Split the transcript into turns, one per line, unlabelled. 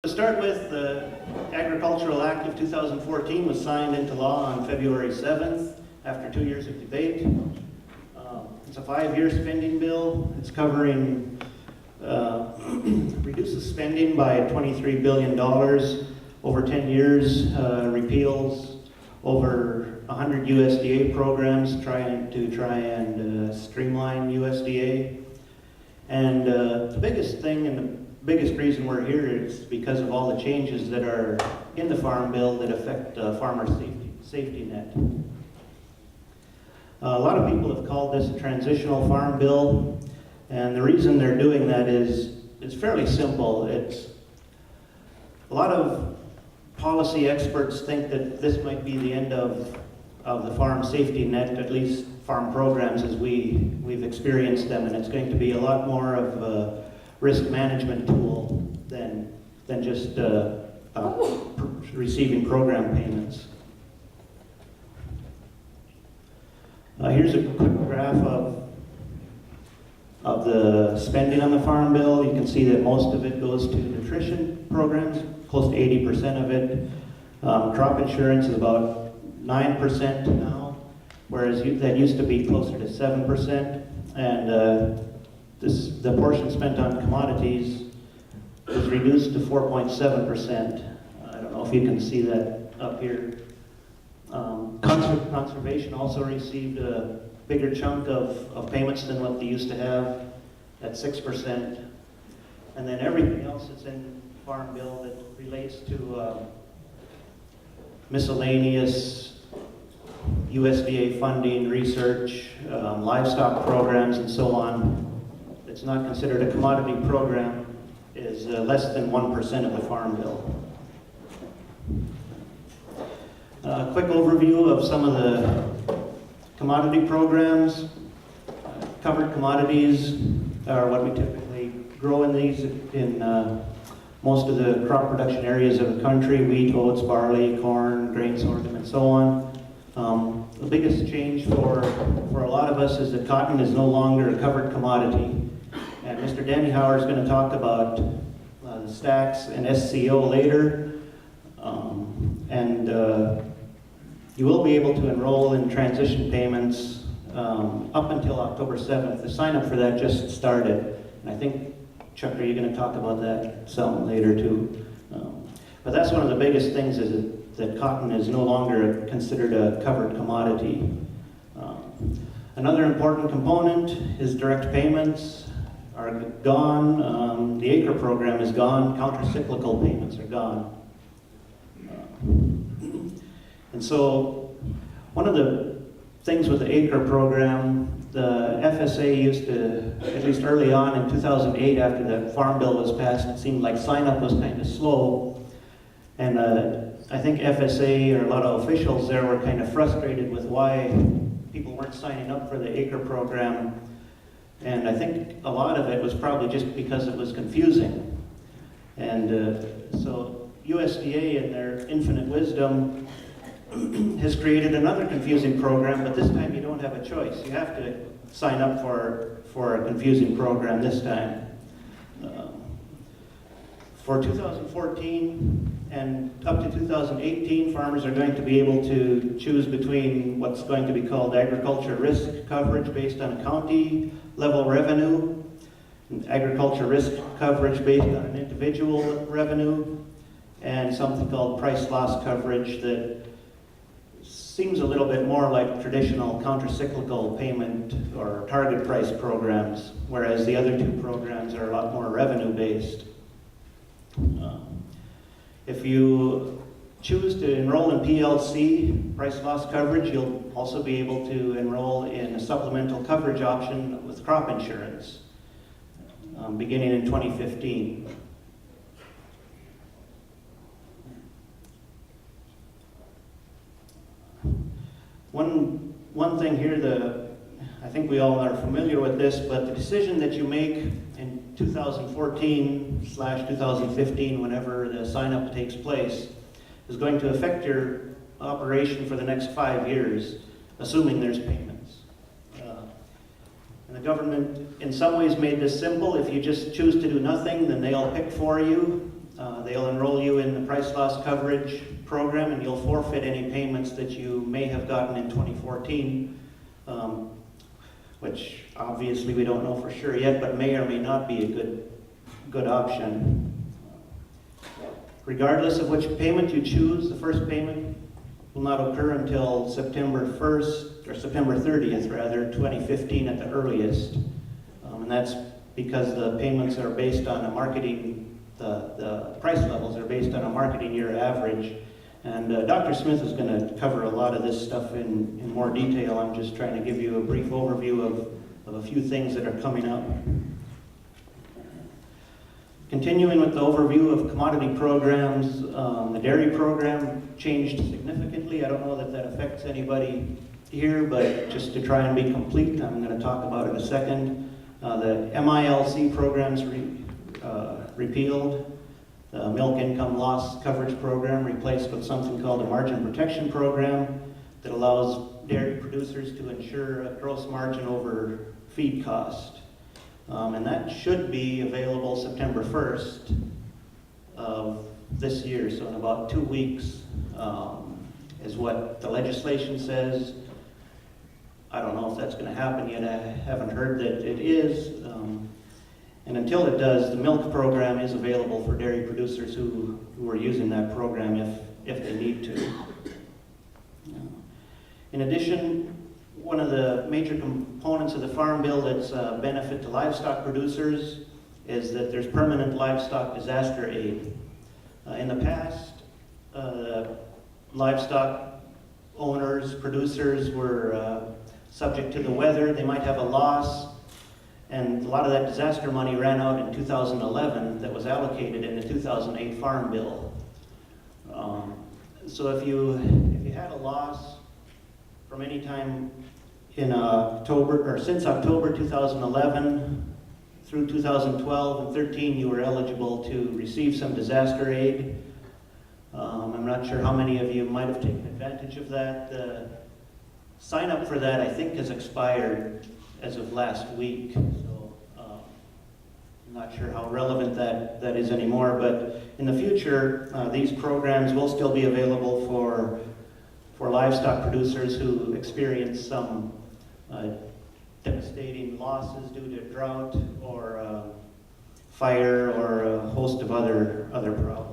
To start with, the Agricultural Act of 2014 was signed into law on February 7th after 2 years of debate. It's a 5-year spending bill. It's covering, reduces spending by $23 billion over 10 years, repeals over 100 USDA programs trying to streamline USDA. And the biggest thing and the biggest reason we're here is because of all the changes that are in the Farm Bill that affect farmer safety net. A lot of people have called this a transitional farm bill, and the reason they're doing that is it's fairly simple. It's a lot of policy experts think that this might be the end of the farm safety net, at least farm programs as we've experienced them, and it's going to be a lot more of a risk management tool than just receiving program payments. Here's a quick graph of the spending on the Farm Bill. You can see that most of it goes to nutrition programs, close to 80% of it. Crop insurance is about 9% now, whereas that used to be closer to 7%. And the portion spent on commodities was reduced to 4.7%. I don't know if you can see that up here. Conservation also received a bigger chunk of payments than what they used to have at 6%. And then everything else that's in Farm Bill that relates to miscellaneous USDA funding, research, livestock programs, and so on, it's not considered a commodity program, is less than 1% of the Farm Bill. A quick overview of some of the commodity programs. Covered commodities are what we typically grow in these in most of the crop production areas of the country: wheat, oats, barley, corn, grain, sorghum, and so on. The biggest change for a lot of us is that cotton is no longer a covered commodity. And Mr. Dennyhauer is going to talk about the stacks and SCO later. You will be able to enroll in transition payments up until October 7th. The sign up for that just started. And I think, Chuck, are you going to talk about that some later too? But that's one of the biggest things, is that cotton is no longer considered a covered commodity. Another important component is direct payments are gone. The acre program is gone. Counter-cyclical payments are gone. And so one of the things with the acre program, the FSA used to, at least early on in 2008 after the Farm Bill was passed, it seemed like sign-up was kind of slow. And I think FSA, or a lot of officials there, were kind of frustrated with why people weren't signing up for the acre program. And I think a lot of it was probably just because it was confusing. And so USDA, in their infinite wisdom, has created another confusing program, but this time you don't have a choice. You have to sign up for a confusing program this time. For 2014 and up to 2018, farmers are going to be able to choose between what's going to be called agriculture risk coverage based on county level revenue, and agriculture risk coverage based on an individual revenue, and something called price loss coverage that seems a little bit more like traditional counter-cyclical payment or target price programs, whereas the other two programs are a lot more revenue-based. If you choose to enroll in PLC, price loss coverage, you'll also be able to enroll in a supplemental coverage option with crop insurance, beginning in 2015. One thing here, I think we all are familiar with this, but the decision that you make in 2014/2015, whenever the sign-up takes place, is going to affect your operation for the next 5 years, assuming there's payments. And the government, in some ways, made this simple. If you just choose to do nothing, then they'll pick for you. They'll enroll you in the price loss coverage program, and you'll forfeit any payments that you may have gotten in 2014, which obviously we don't know for sure yet, but may or may not be a good option. Regardless of which payment you choose, the first payment will not occur until September 1st, or September 30th rather, 2015 at the earliest. And that's because the payments are based on a marketing, the price levels are based on a marketing year average. And Dr. Smith is going to cover a lot of this stuff in more detail. I'm just trying to give you a brief overview of a few things that are coming up. Continuing with the overview of commodity programs, the dairy program changed significantly. I don't know that that affects anybody here, but just to try and be complete, I'm going to talk about it in a second. The MILC programs repealed. The Milk Income Loss Coverage Program replaced with something called a Margin Protection Program that allows dairy producers to ensure a gross margin over feed cost. And that should be available September 1st of this year, so in about 2 weeks is what the legislation says. I don't know if that's going to happen yet. I haven't heard that it is. And until it does, the milk program is available for dairy producers who are using that program if they need to. In addition, one of the major components of the Farm Bill that's a benefit to livestock producers is that there's permanent livestock disaster aid. In the past, livestock owners, producers were subject to the weather. They might have a loss, and a lot of that disaster money ran out in 2011 that was allocated in the 2008 Farm Bill. So if you had a loss from any time in October, or since October 2011 through 2012 and 13, you were eligible to receive some disaster aid. I'm not sure how many of you might have taken advantage of that. The sign up for that, I think, has expired as of last week. So I'm not sure how relevant that is anymore, but in the future, these programs will still be available for livestock producers who experience some devastating losses due to drought or fire or a host of other problems.